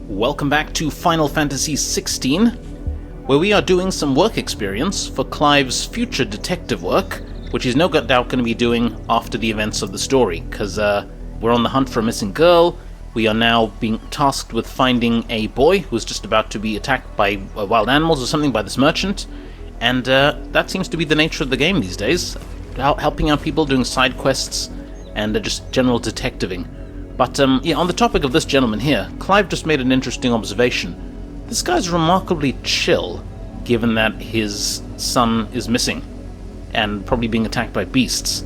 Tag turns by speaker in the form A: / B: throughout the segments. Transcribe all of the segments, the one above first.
A: Welcome back to Final Fantasy XVI, where we are doing some work experience for Clive's future detective work, which he's no doubt going to be doing after the events of the story, because we're on the hunt for a missing girl. We are now being tasked with finding a boy who's just about to be attacked by wild animals or something by this merchant, and that seems to be the nature of the game these days, helping out people, doing side quests, and just general detectiving. But yeah, on the topic of this gentleman here, Clive just made an interesting observation. This guy's remarkably chill, given that his son is missing and probably being attacked by beasts,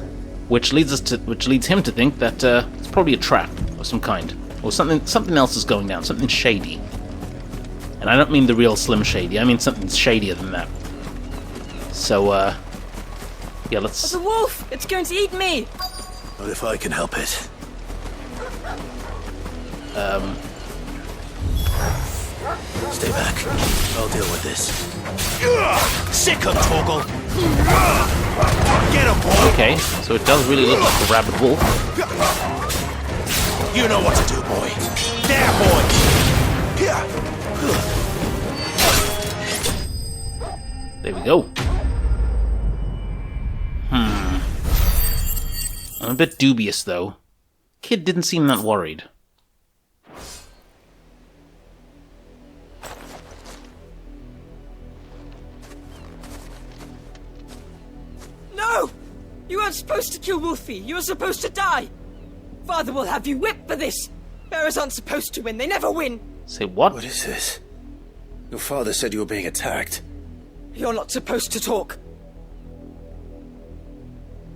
A: which leads him to think that it's probably a trap of some kind, or something else is going down, something shady. And I don't mean the real Slim Shady. I mean something shadier than that. So yeah, let's.
B: It's a wolf! It's going to eat me!
C: What if I can help it? Stay back. I'll deal with this. Sick of Torgal! Get him, boy!
A: Okay, so it does really look like a rabid wolf.
C: You know what to do, boy. There, boy!
A: There we go. I'm a bit dubious, though. Kid didn't seem that worried.
B: No! You weren't supposed to kill Wolfie. You were supposed to die. Father will have you whipped for this. Bearers aren't supposed to win. They never win.
A: Say what?
C: What is this? Your father said you were being attacked.
B: You're not supposed to talk.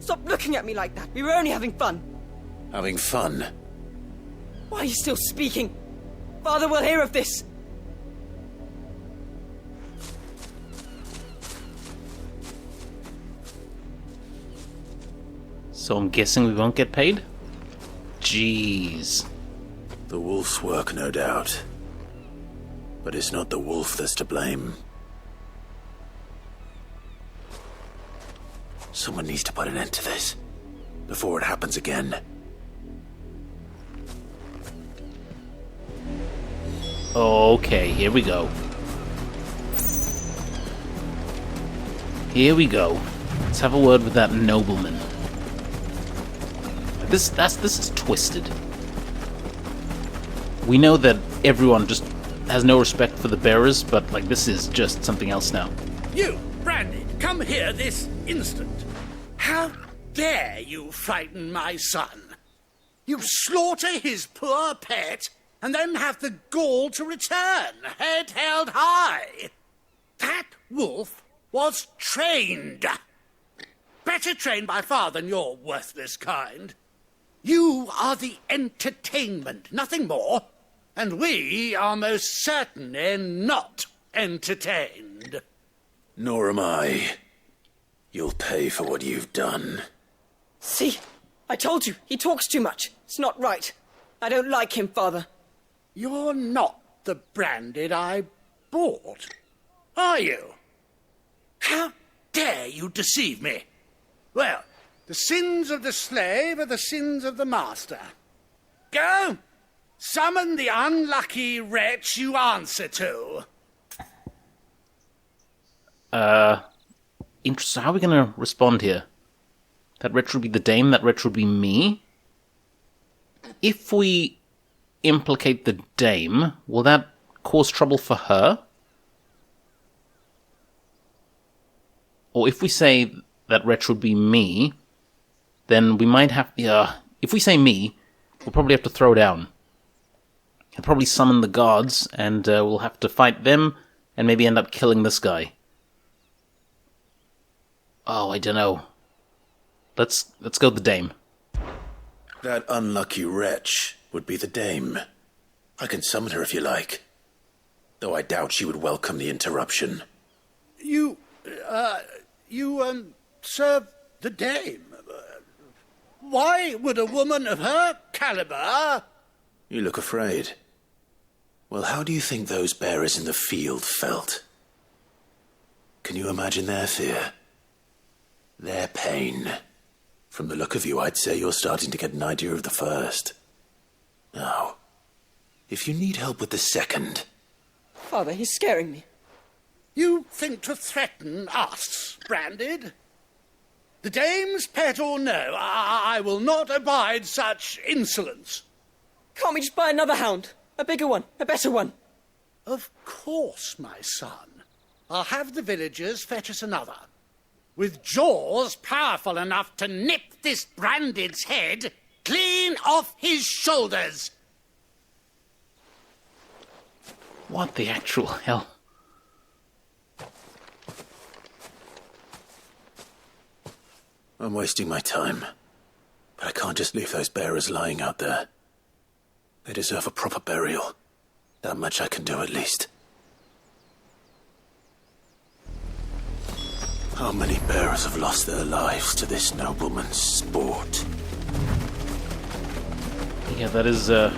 B: Stop looking at me like that. We were only having fun.
C: Having fun?
B: Why are you still speaking? Father will hear of this.
A: So I'm guessing we won't get paid? Jeez.
C: The wolf's work, no doubt. But it's not the wolf that's to blame. Someone needs to put an end to this, before it happens again.
A: Okay, here we go. Here we go. Let's have a word with that nobleman. This is twisted. We know that everyone just has no respect for the bearers, but like this is just something else now.
D: You, Brandy, come here this instant. How dare you frighten my son? You slaughter his poor pet, and then have the gall to return, head held high. That wolf was trained. Better trained by far than your worthless kind. You are the entertainment, nothing more. And we are most certainly not entertained.
C: Nor am I. You'll pay for what you've done.
B: See? I told you. He talks too much. It's not right. I don't like him, Father.
D: You're not the Branded I bought, are you? How dare you deceive me? Well, the sins of the slave are the sins of the master. Go! Summon the unlucky wretch you answer to.
A: Interesting. How are we going to respond here? That wretch would be the dame, that wretch would be me? If we implicate the dame, will that cause trouble for her? Or if we say that wretch would be me, then we might have... if we say me, we'll probably have to throw down. He'll probably summon the guards, and we'll have to fight them, and maybe end up killing this guy. Oh, I don't know. Let's go with the dame.
C: That unlucky wretch would be the dame. I can summon her if you like. Though I doubt she would welcome the interruption.
D: You serve the dame. Why would a woman of her caliber...
C: You look afraid. Well, how do you think those bearers in the field felt? Can you imagine their fear? Their pain? From the look of you, I'd say you're starting to get an idea of the first. Now, If you need help with the second...
B: Father, he's scaring me.
D: You think to threaten us, Branded? The dame's pet or no, I will not abide such insolence.
B: Can't we just buy another hound? A bigger one, a better one.
D: Of course, my son. I'll have the villagers fetch us another. With jaws powerful enough to nip this Branded's head clean off his shoulders.
A: What the actual hell?
C: I'm wasting my time. But I can't just leave those bearers lying out there. They deserve a proper burial. That much I can do at least. How many bearers have lost their lives to this nobleman's sport?
A: Yeah, that is, oh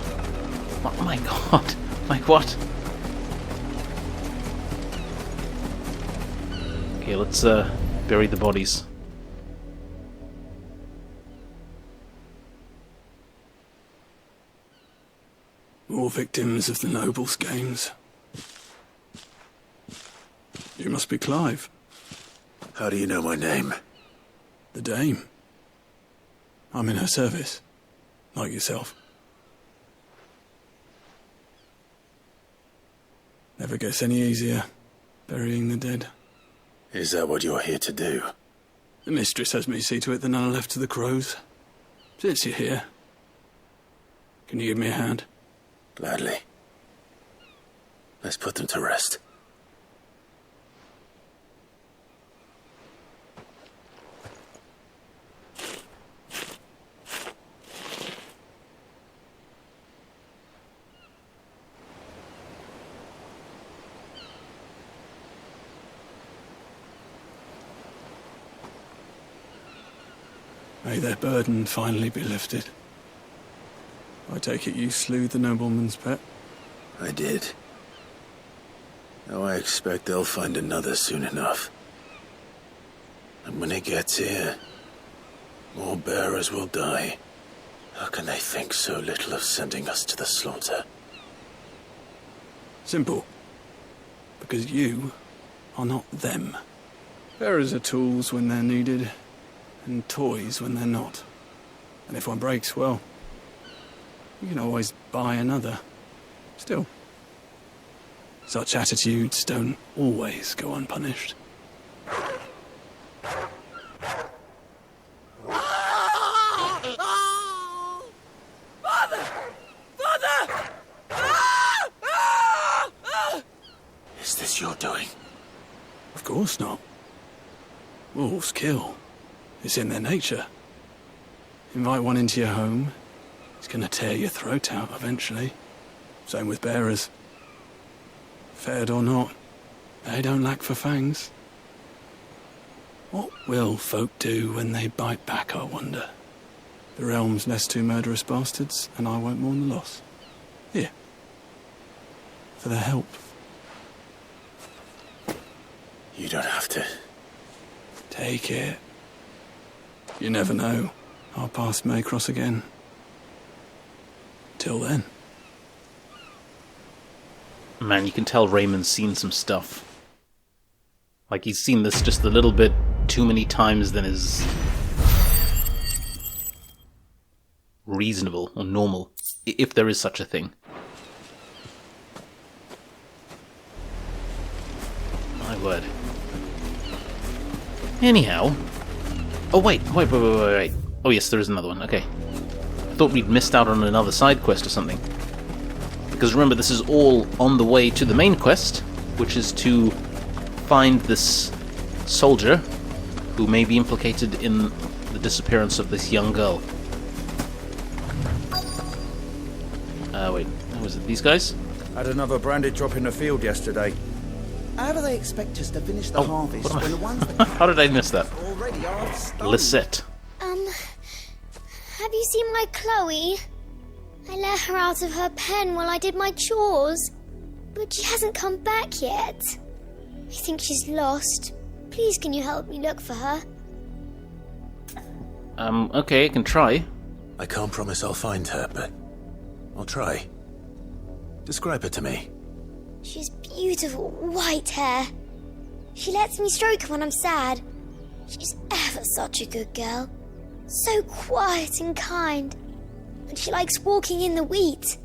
A: my god. Like, what? Okay, let's, bury the bodies.
E: More victims of the nobles' games. You must be Clive.
C: How do you know my name?
E: The Dame. I'm in her service, like yourself. Never gets any easier, burying the dead.
C: Is that what you're here to do?
E: The mistress has me see to it that none are left to the crows. Since you're here, can you give me a hand?
C: Gladly. Let's put them to rest.
E: May their burden finally be lifted. I take it you slew the nobleman's pet?
C: I did. Now I expect they'll find another soon enough. And when it gets here, more bearers will die. How can they think so little of sending us to the slaughter?
E: Simple. Because you are not them. Bearers are tools when they're needed, and toys when they're not. And if one breaks, well, you can always buy another. Still, such attitudes don't always go unpunished.
B: Father! Father!
C: Is this your doing?
E: Of course not. Wolves kill. It's in their nature. Invite one into your home, it's gonna tear your throat out eventually. Same with bearers. Fed or not, they don't lack for fangs. What will folk do when they bite back, I wonder? The realm's less two murderous bastards, and I won't mourn the loss. Here. For their help.
C: You don't have to.
E: Take it. You never know. Our paths may cross again. Till then.
A: Man, you can tell Raymond's seen some stuff. Like, he's seen this just a little bit too many times than is reasonable or normal, if there is such a thing. My word. Anyhow... Oh, wait. Oh, yes, there is another one. Okay. I thought we'd missed out on another side quest or something. Because remember, this is all on the way to the main quest, which is to find this soldier who may be implicated in the disappearance of this young girl. Wait. Was it these guys?
F: Had another branded drop in the field yesterday.
G: How do they expect us to finish the harvest when the ones that
A: How did I miss that?
G: already are stoned?
A: Lisette.
H: Have you seen my Chloe? I let her out of her pen while I did my chores, but she hasn't come back yet. I think she's lost. Please, can you help me look for her?
A: Okay, I can try.
C: I can't promise I'll find her, but I'll try. Describe her to me.
H: She's beautiful white hair. She lets me stroke her when I'm sad. She's ever such a good girl. So quiet and kind. And she likes walking in the wheat.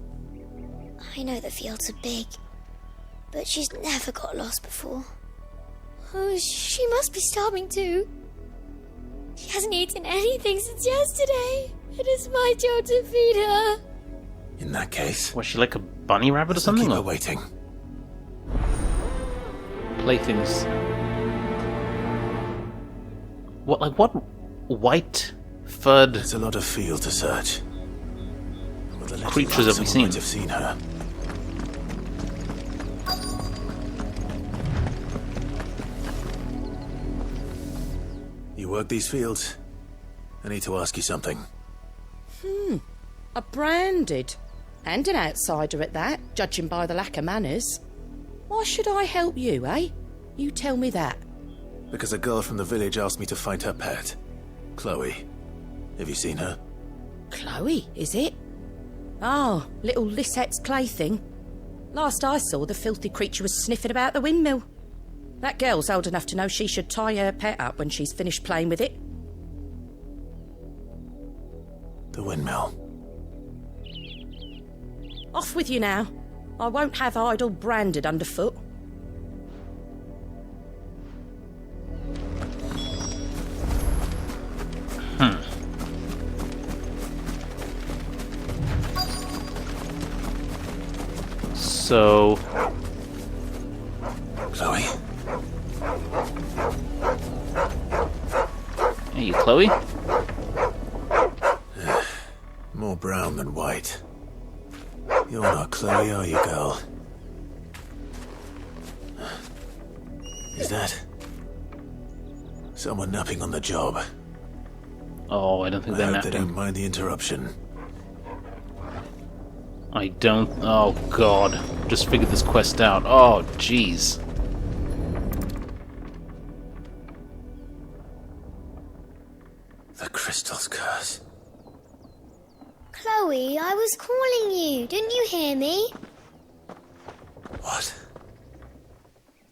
H: I know the fields are big, but she's never got lost before. Oh, she must be starving too. She hasn't eaten anything since yesterday. It is my job to feed her.
C: In that case...
A: Was she like a bunny rabbit or something?
C: Keep her waiting.
A: Playthings. What white furred...
C: There's a lot of field to search.
A: Creatures have we seen?
C: Might have seen her. You work these fields? I need to ask you something.
I: A branded. And an outsider at that, judging by the lack of manners. Why should I help you, eh? You tell me that.
C: Because a girl from the village asked me to find her pet. Chloe. Have you seen her?
I: Chloe, is it? Oh, little Lissette's plaything. Last I saw, the filthy creature was sniffing about the windmill. That girl's old enough to know she should tie her pet up when she's finished playing with it.
C: The windmill.
I: Off with you now. I won't have idle branded underfoot.
A: So...
C: Chloe?
A: Hey, you Chloe?
C: More brown than white. You're not Chloe, are you, girl? Is that... someone napping on the job?
A: Oh, I don't think
C: I
A: they're
C: hope
A: napping.
C: they don't mind the interruption.
A: I don't... Oh, God. Just figured this quest out. Oh, jeez.
C: The crystal's curse.
H: Chloe, I was calling you. Didn't you hear me?
C: What?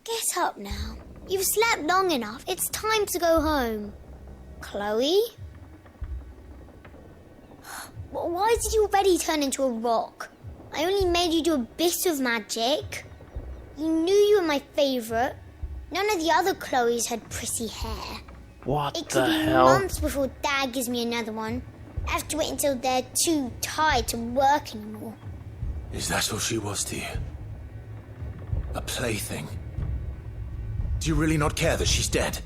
H: Get up now. You've slept long enough. It's time to go home. Chloe? Why did you already turn into a rock? I only made you do a bit of magic. You knew you were my favourite. None of the other Chloes had pretty hair.
A: What
H: It
A: the
H: could be
A: hell?
H: months before Dad gives me another one. I have to wait until they're too tired to work anymore.
C: Is that all she was to you? A plaything? Do you really not care that she's dead?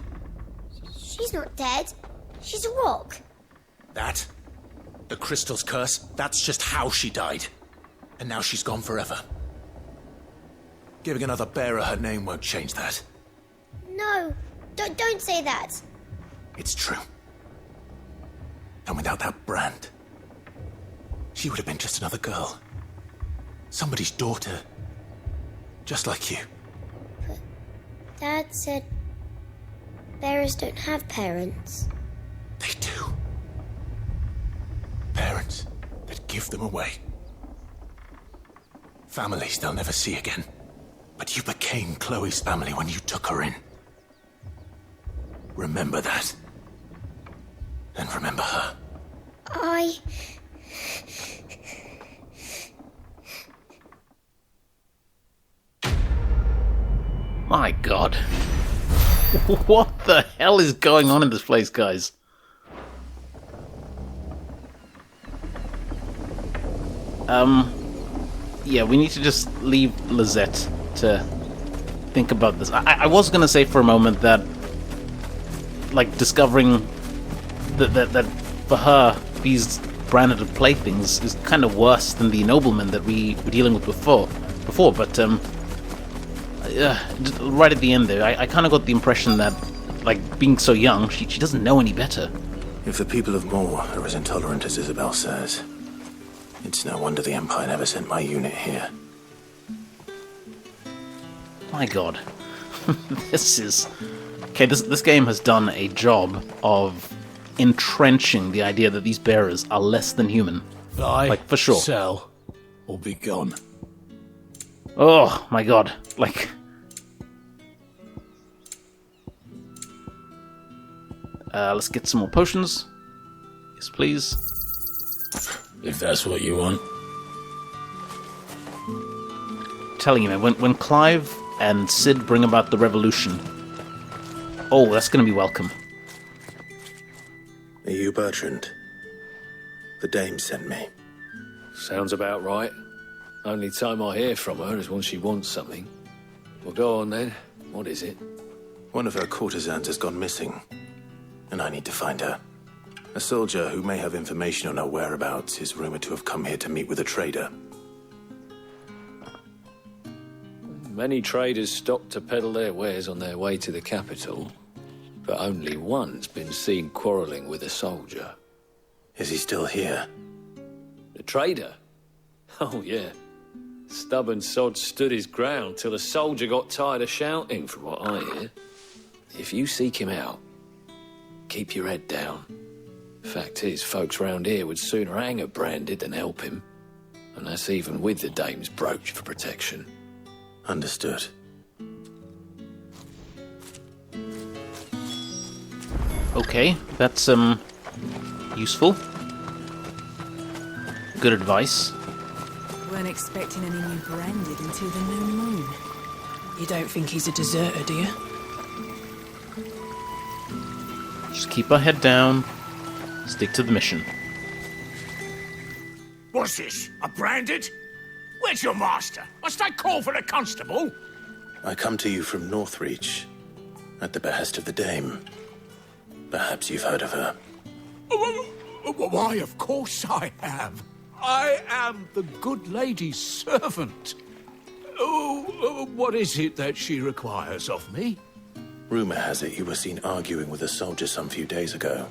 H: She's not dead. She's a rock.
C: That? The crystal's curse? That's just how she died. And now she's gone forever. Giving another bearer her name won't change that.
H: No, don't say that.
C: It's true. And without that brand, she would have been just another girl. Somebody's daughter. Just like you.
H: But Dad said bearers don't have parents.
C: They do. Parents that give them away. Families they'll never see again. But you became Chloe's family when you took her in. Remember that. And remember her.
A: My God. What the hell is going on in this place, guys? Yeah, we need to just leave Lisette to think about this. I was gonna say for a moment that, like, discovering that for her, these branded playthings is kind of worse than the noblemen that we were dealing with before, but, right at the end there, I kind of got the impression that, like, being so young, she doesn't know any better.
C: If the people of Moor are as intolerant as Isabel says, it's no wonder the Empire never sent my unit here.
A: My God. This is... Okay, this game has done a job of entrenching the idea that these bearers are less than human.
E: Buy,
A: Like, for sure.
E: sell, or be gone.
A: Oh my god. Like... let's get some more potions. Yes, please.
C: If that's what you want.
A: I'm telling you, man, when Clive and Cid bring about the revolution... Oh, that's gonna be welcome.
C: Are you Bertrand? The dame sent me.
J: Sounds about right. Only time I hear from her is when she wants something. Well, go on then. What is it?
C: One of her courtesans has gone missing, and I need to find her. A soldier who may have information on her whereabouts is rumored to have come here to meet with a trader.
J: Many traders stop to peddle their wares on their way to the capital, but only one's been seen quarrelling with a soldier.
C: Is he still here?
J: The trader? Oh, yeah. Stubborn sod stood his ground till the soldier got tired of shouting, from what I hear. If you seek him out, keep your head down. Fact is, folks round here would sooner hang a branded than help him. And that's even with the dame's brooch for protection.
C: Understood.
A: Okay, that's, useful. Good advice.
K: Weren't expecting any new branded until the new moon. You don't think he's a deserter, do you?
A: Just keep our head down. Stick to the mission.
D: What's this? A branded? Where's your master? Must I call for a constable?
C: I come to you from Northreach, at the behest of the dame. Perhaps you've heard of her.
D: Why, of course I have. I am the good lady's servant. Oh, what is it that she requires of me?
C: Rumor has it you were seen arguing with a soldier some few days ago.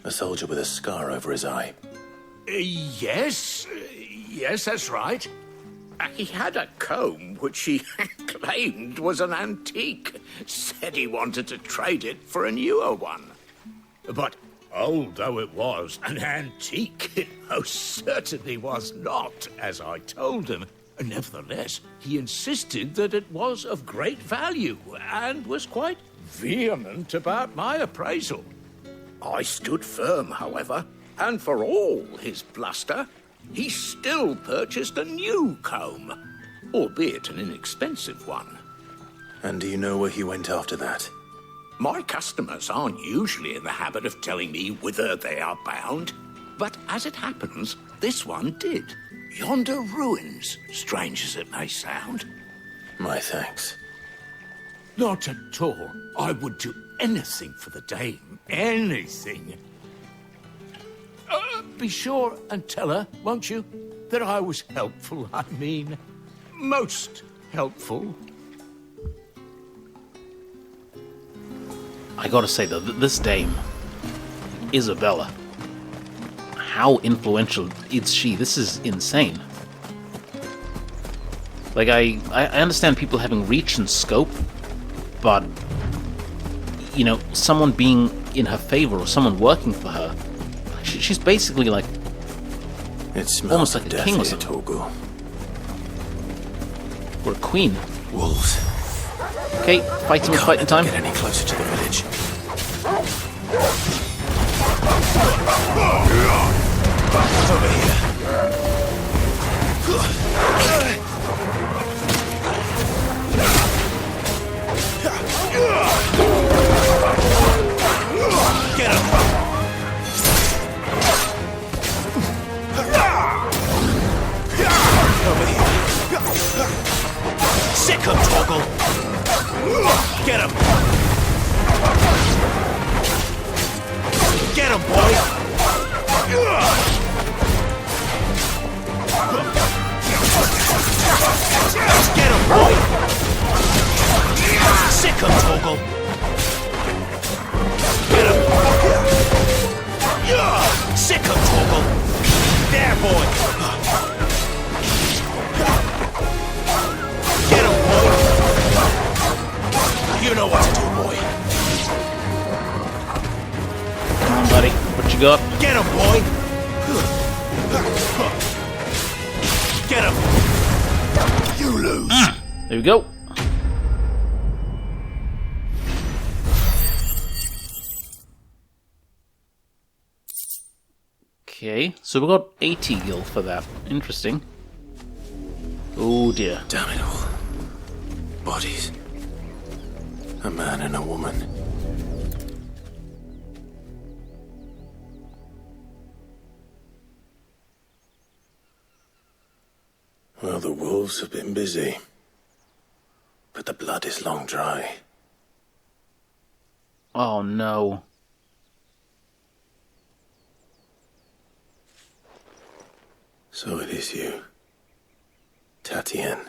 C: A soldier with a scar over his eye.
D: Yes, that's right. He had a comb which he claimed was an antique. Said he wanted to trade it for a newer one. But old though it was, an antique it most certainly was not, as I told him. Nevertheless, he insisted that it was of great value and was quite vehement about my appraisal. I stood firm, however, and for all his bluster, he still purchased a new comb, albeit an inexpensive one.
C: And do you know where he went after that?
D: My customers aren't usually in the habit of telling me whither they are bound, but as it happens, this one did. Yonder ruins, strange as it may sound.
C: My thanks.
D: Not at all. I would do anything for the dame. Anything. Be sure and tell her, won't you, that I was helpful, I mean. Most helpful.
A: I gotta say, though, this dame, Isabella, how influential is she? This is insane. Like, I understand people having reach and scope, but, you know, someone being in her favor or someone working for her, she's basically like,
C: It
A: almost like a king or
C: here,
A: something.
C: Torgal.
A: Or a queen.
C: Wolves.
A: Okay, fighting is fighting time.
C: Get any closer to the village. Over here. Get him! Over here. Sick him, Torgal! Get him! Get him, boy! Get him, boy! Sick him, Torgal! Get him! Sick him, Torgal! There, boy! Get him, boy! You know what to do, boy.
A: Come on, buddy. What you got?
C: Get him, boy! Get him! You follows.
A: There we go. Okay, so we got 80 gil for that. Interesting. Oh dear.
C: Damn it all. Bodies. A man and a woman. Well, the wolves have been busy. But the blood is long dry.
A: Oh no.
C: So it is you, Tatienne.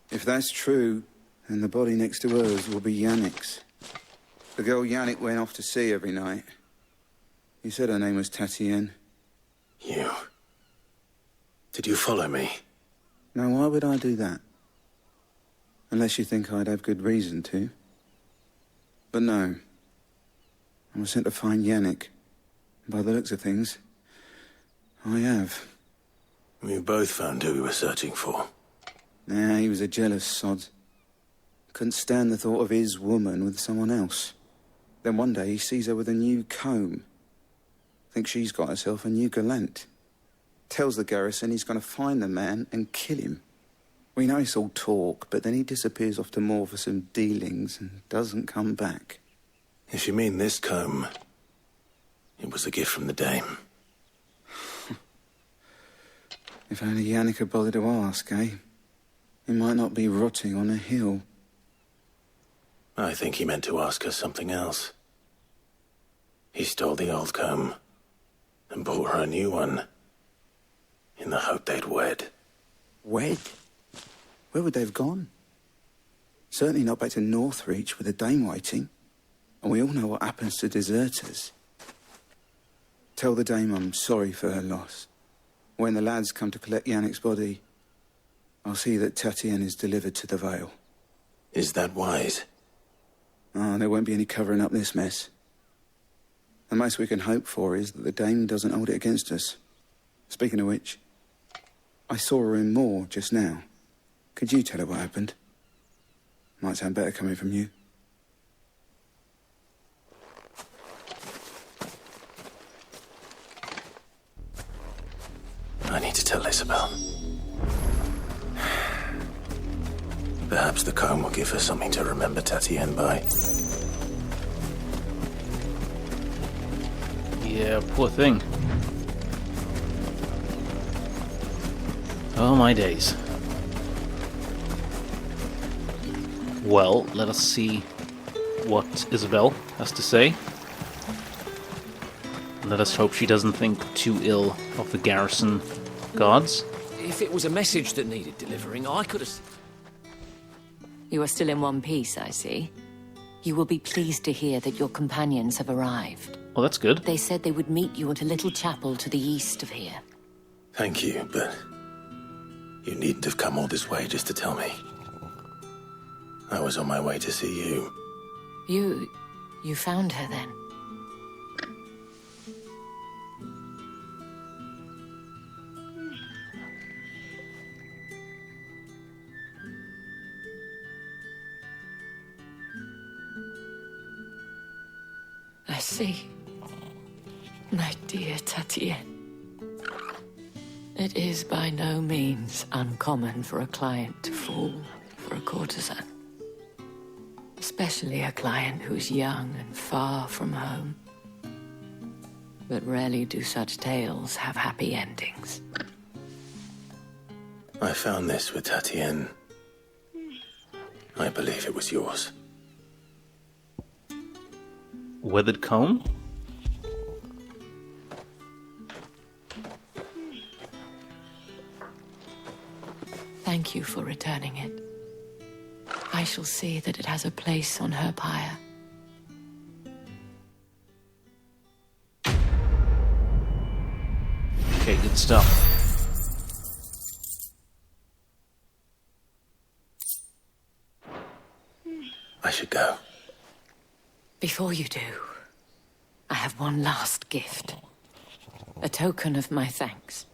L: If that's true, then the body next to hers will be Yannick's. The girl Yannick went off to sea every night. You said her name was Tatienne.
C: You. Did you follow me?
L: Now, why would I do that? Unless you think I'd have good reason to. But no. I was sent to find Yannick. By the looks of things, I have.
C: We both found who we were searching for.
L: Nah, he was a jealous sod. Couldn't stand the thought of his woman with someone else. Then one day he sees her with a new comb. Thinks she's got herself a new gallant. Tells the garrison he's going to find the man and kill him. We know it's all talk, but then he disappears off to Moor for some dealings and doesn't come back.
C: If you mean this comb, it was a gift from the dame.
L: If only Yannick had bothered to ask, eh? He might not be rotting on a hill.
C: I think he meant to ask her something else. He stole the old comb and bought her a new one in the hope they'd wed.
L: Wed? Where would they have gone? Certainly not back to Northreach with a dame waiting. And we all know what happens to deserters. Tell the dame I'm sorry for her loss. When the lads come to collect Yannick's body, I'll see that Tatienne is delivered to the Vale.
C: Is that wise?
L: Oh, there won't be any covering up this mess. The most we can hope for is that the dame doesn't hold it against us. Speaking of which, I saw her in Moor just now. Could you tell her what happened? Might sound better coming from you.
C: I need to tell Isabel. Perhaps the comb will give her something to remember Tatienne by.
A: Yeah, poor thing. Oh my days. Well, let us see what Isabel has to say. Let us hope she doesn't think too ill of the garrison guards.
J: If it was a message that needed delivering, I could have...
M: You are still in one piece, I see. You will be pleased to hear that your companions have arrived.
A: Oh, that's good.
M: They said they would meet you at a little chapel to the east of here.
C: Thank you, but you needn't have come all this way just to tell me. I was on my way to see you.
M: You found her then? I see. My dear Tatienne. It is by no means uncommon for a client to fall for a courtesan. Especially a client who's young and far from home. But rarely do such tales have happy endings.
C: I found this with Tatienne. I believe it was yours.
A: Weathered comb?
M: Thank you for returning it. I shall see that it has a place on her pyre.
A: Okay, good stuff.
C: I should go.
M: Before you do, I have one last gift. A token of my thanks.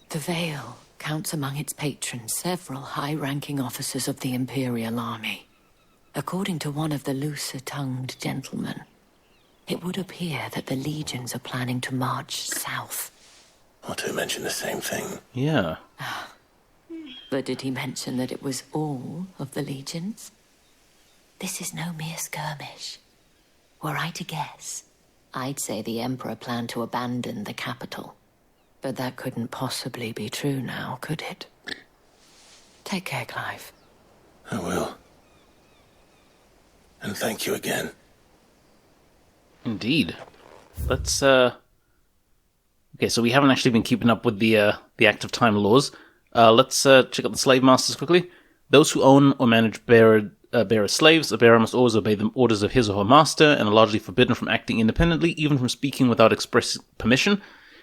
M: The veil counts among its patrons several high-ranking officers of the Imperial Army. According to one of the looser-tongued gentlemen, it would appear that the legions are planning to march south.
C: Otto mentioned the same thing.
A: Yeah.
M: But did he mention that it was all of the legions? This is no mere skirmish. Were I to guess, I'd say the Emperor planned to abandon the capital. But that couldn't possibly be true now, could it? Take care, Clive.
C: I will. And thank you again.
A: Indeed. Let's, Okay, so we haven't actually been keeping up with the active time laws. Let's check out the slave masters quickly. Those who own or manage bearer slaves, a bearer must always obey the orders of his or her master, and are largely forbidden from acting independently, even from speaking without express permission.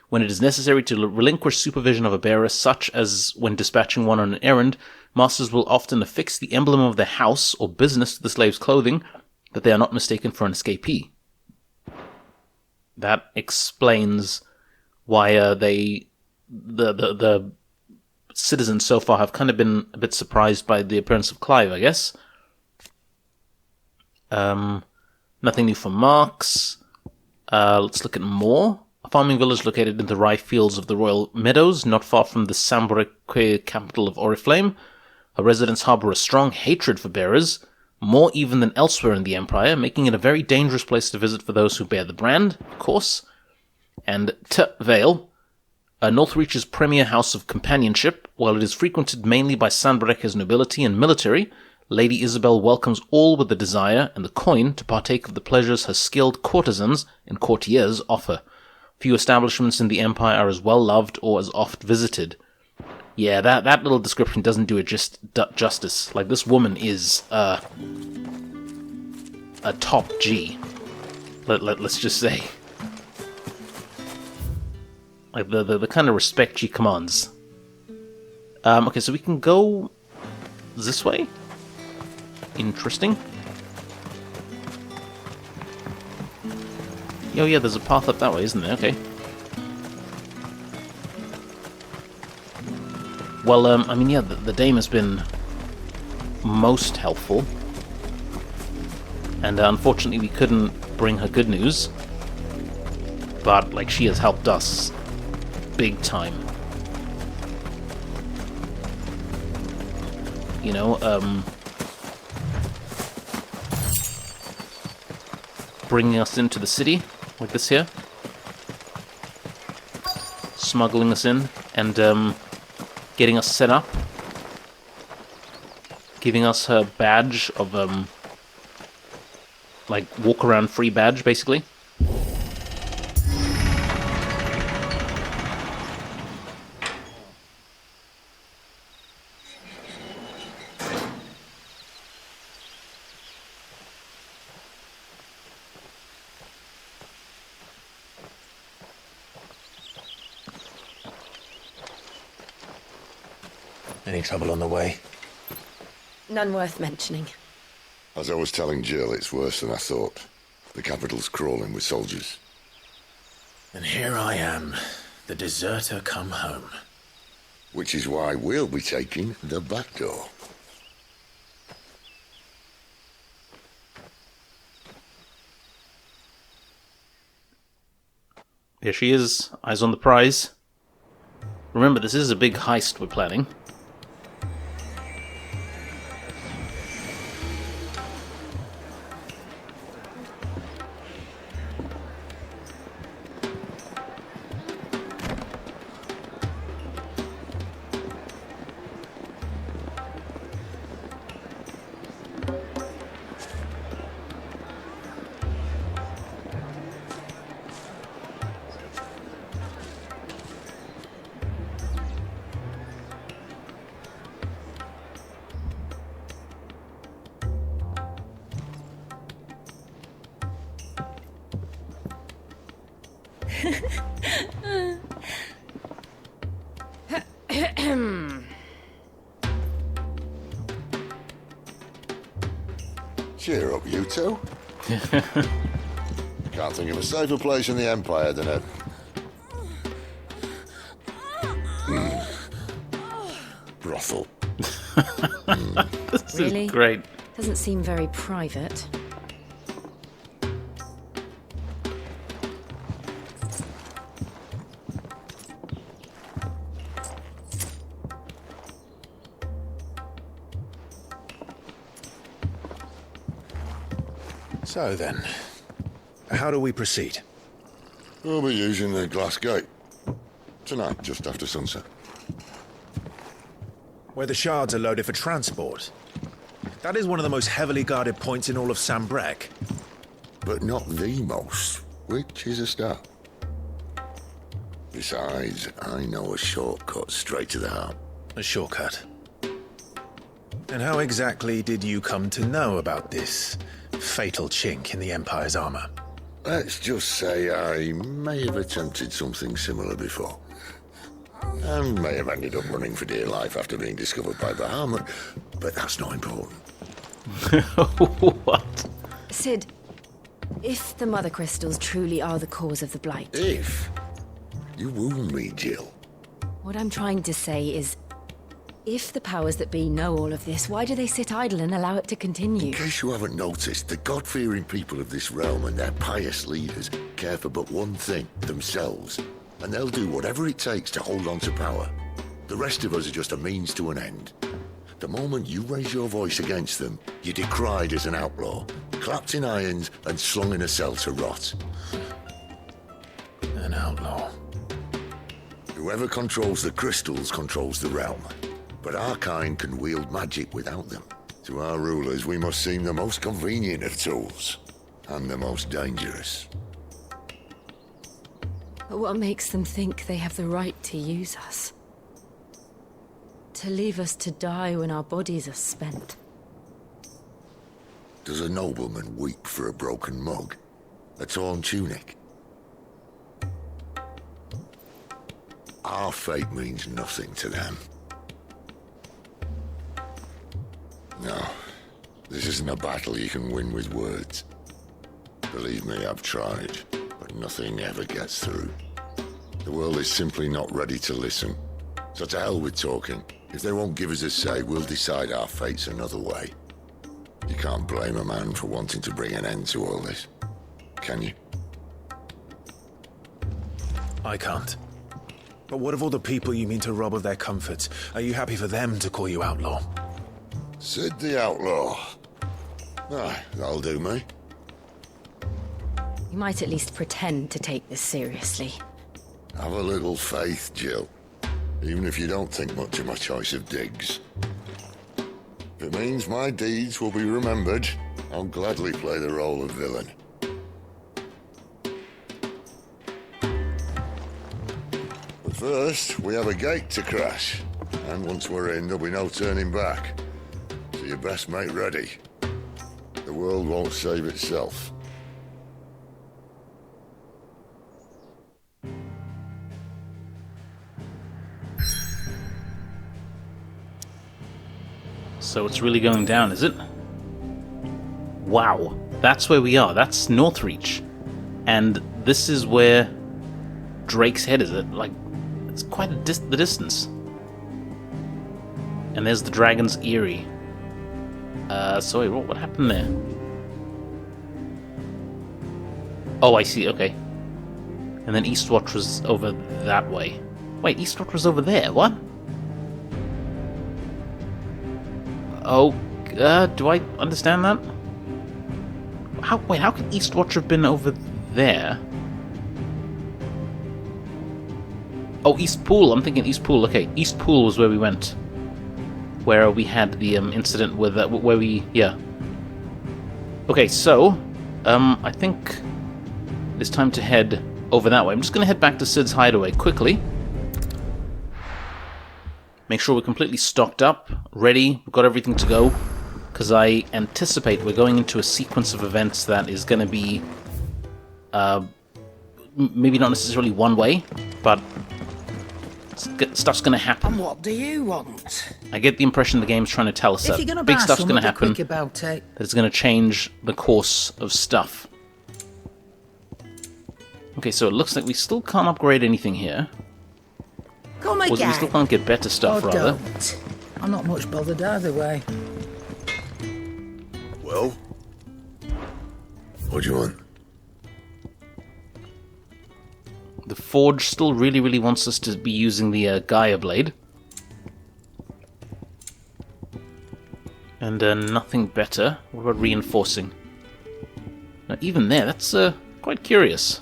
A: When it is necessary to relinquish supervision of a bearer, such as when dispatching one on an errand, masters will often affix the emblem of their house or business to the slave's clothing, that they are not mistaken for an escapee. That explains why the citizens so far have kind of been a bit surprised by the appearance of Clive, I guess. Nothing new for Marks. Let's look at more. A farming village located in the rye fields of the Royal Meadows, not far from the Sambreke capital of Oriflame. Her residents harbour a strong hatred for bearers, more even than elsewhere in the Empire, making it a very dangerous place to visit for those who bear the brand, of course. And Vale, Northreach's premier house of companionship. While it is frequented mainly by Sandbreke's nobility and military, Lady Isabel welcomes all with the desire and the coin to partake of the pleasures her skilled courtesans and courtiers offer. Few establishments in the Empire are as well loved or as oft visited. Yeah, that little description doesn't do it justice. Like, this woman is a top G. Let's just say. Like, the kind of respect she commands. Okay, so we can go this way. Interesting. Oh yeah, there's a path up that way, isn't there? Okay. Well, I mean, yeah, the dame has been most helpful. And unfortunately we couldn't bring her good news. But, like, she has helped us big time. You know, bringing us into the city, like this here. Smuggling us in, and, getting us set up. Giving us her badge of, like, walk-around free badge, basically.
C: Any trouble on the way?
I: None worth mentioning.
N: As I was telling Jill, it's worse than I thought. The capital's crawling with soldiers.
C: And here I am, the deserter come home.
N: Which is why we'll be taking the back door.
A: Here she is, eyes on the prize. Remember, this is a big heist we're planning.
N: Cheer up, you two. Can't think of a safer place in the Empire than a... brothel.
A: This
I: Really?
A: is great.
I: Doesn't seem very private.
C: So then, how do we proceed?
N: We'll be using the glass gate. Tonight, just after sunset.
C: Where the shards are loaded for transport. That is one of the most heavily guarded points in all of Sambrec.
N: But not the most, which is a start. Besides, I know a shortcut straight to the heart.
C: A shortcut. And how exactly did you come to know about this fatal chink in the Empire's armor?
N: Let's just say I may have attempted something similar before. And may have ended up running for dear life after being discovered by Bahamut, but that's not important.
A: What?
I: Cid, if the Mothercrystals truly are the cause of the Blight...
N: If? You wound me, Jill.
I: What I'm trying to say is, if the powers that be know all of this, why do they sit idle and allow it to continue?
N: In case you haven't noticed, the God-fearing people of this realm and their pious leaders care for but one thing, themselves. And they'll do whatever it takes to hold on to power. The rest of us are just a means to an end. The moment you raise your voice against them, you're decried as an outlaw, clapped in irons and slung in a cell to rot.
C: An outlaw.
N: Whoever controls the crystals controls the realm. But our kind can wield magic without them. To our rulers, we must seem the most convenient of tools. And the most dangerous.
I: But what makes them think they have the right to use us? To leave us to die when our bodies are spent?
N: Does a nobleman weep for a broken mug? A torn tunic? Our fate means nothing to them. No, this isn't a battle you can win with words. Believe me, I've tried, but nothing ever gets through. The world is simply not ready to listen. So to hell with talking. If they won't give us a say, we'll decide our fates another way. You can't blame a man for wanting to bring an end to all this, can you?
C: I can't. But what of all the people you mean to rob of their comforts? Are you happy for them to call you outlaw?
N: Cid the Outlaw. Aye, that'll do me.
I: You might at least pretend to take this seriously.
N: Have a little faith, Jill. Even if you don't think much of my choice of digs. If it means my deeds will be remembered, I'll gladly play the role of villain. But first, we have a gate to crash. And once we're in, there'll be no turning back. So you best make ready. The world won't save itself.
A: So it's really going down, is it? Wow. That's where we are. That's Northreach. And this is where Drake's Head is. Like, it's quite the distance. And there's the Dragon's Eyrie. Sorry, what happened there? Oh, I see, okay. And then Eastwatch was over that way. Wait, Eastwatch was over there, what? Oh, do I understand that? Wait, how could Eastwatch have been over there? Oh, East Pool, I'm thinking East Pool, okay. East Pool was where we went. Where we had the incident with, where we, yeah. Okay, so, I think it's time to head over that way. I'm just gonna head back to Cid's hideaway quickly. Make sure we're completely stocked up, ready, we've got everything to go, because I anticipate we're going into a sequence of events that is going to be, maybe not necessarily one way, but stuff's going to happen.
G: And what do you want?
A: I get the impression the game's trying to tell us
G: If
A: that
G: you're gonna
A: big
G: buy
A: stuff's
G: some,
A: going to
G: be
A: happen,
G: quick about it.
A: that it's going to change the course of stuff. Okay, so it looks like we still can't upgrade anything here.
G: Come
A: We
G: again.
A: still can't get better stuff,
G: Or
A: rather.
G: don't.
K: I'm not much bothered either way.
N: Well? What do you want?
A: The Forge still really wants us to be using the Gaia Blade. And nothing better. What about reinforcing? Now, even there, that's quite curious.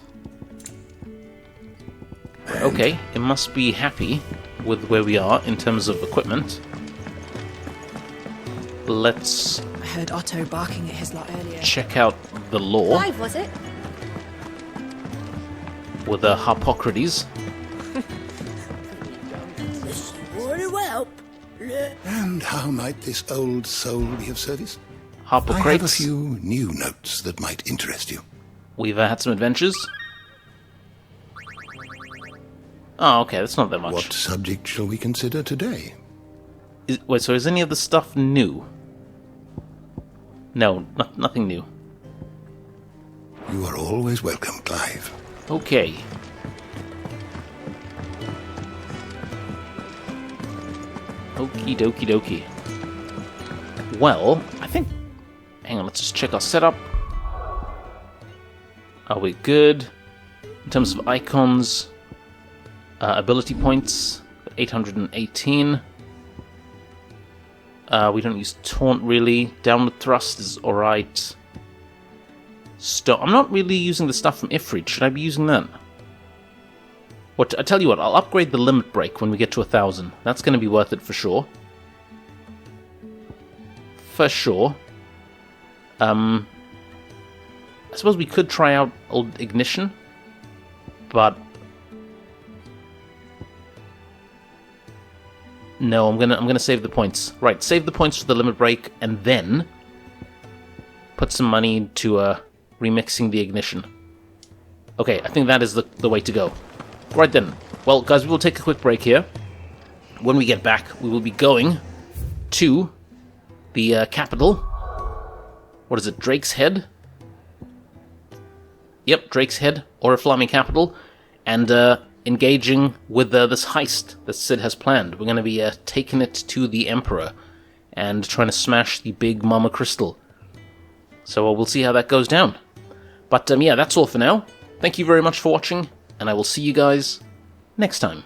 A: Okay, it must be happy with where we are in terms of equipment. Let's...
K: I heard Otto barking at his lot earlier.
A: Check out the lore.
H: Clive, was it?
A: With Harpocrates.
O: This will help.
P: And how might this old soul be of service?
A: Harpocrates.
P: I have a few new notes that might interest you.
A: We've had some adventures. Oh, okay, that's not that much.
P: What subject shall we consider today?
A: Wait, so is any of the stuff new? No, nothing new.
P: You are always welcome, Clive.
A: Okay. Okie dokie dokie. Well, I think... Hang on, let's just check our setup. Are we good? In terms of icons, ability points, 818. We don't use taunt really. Downward thrust is alright. I'm not really using the stuff from Ifrit. Should I be using that? I tell you what, I'll upgrade the limit break when we get to 1,000. That's going to be worth it for sure. For sure. I suppose we could try out old ignition, but no, I'm gonna save the points. Right, save the points for the limit break, and then put some money into remixing the ignition. Okay, I think that is the way to go. Right then. Well, guys, we will take a quick break here. When we get back, we will be going to the capital. What is it? Drake's Head? Yep, Drake's Head, Oriflamme capital, and engaging with this heist that Cid has planned. We're going to be taking it to the Emperor and trying to smash the big Mothercrystal. So we'll see how that goes down. But yeah, that's all for now. Thank you very much for watching, and I will see you guys next time.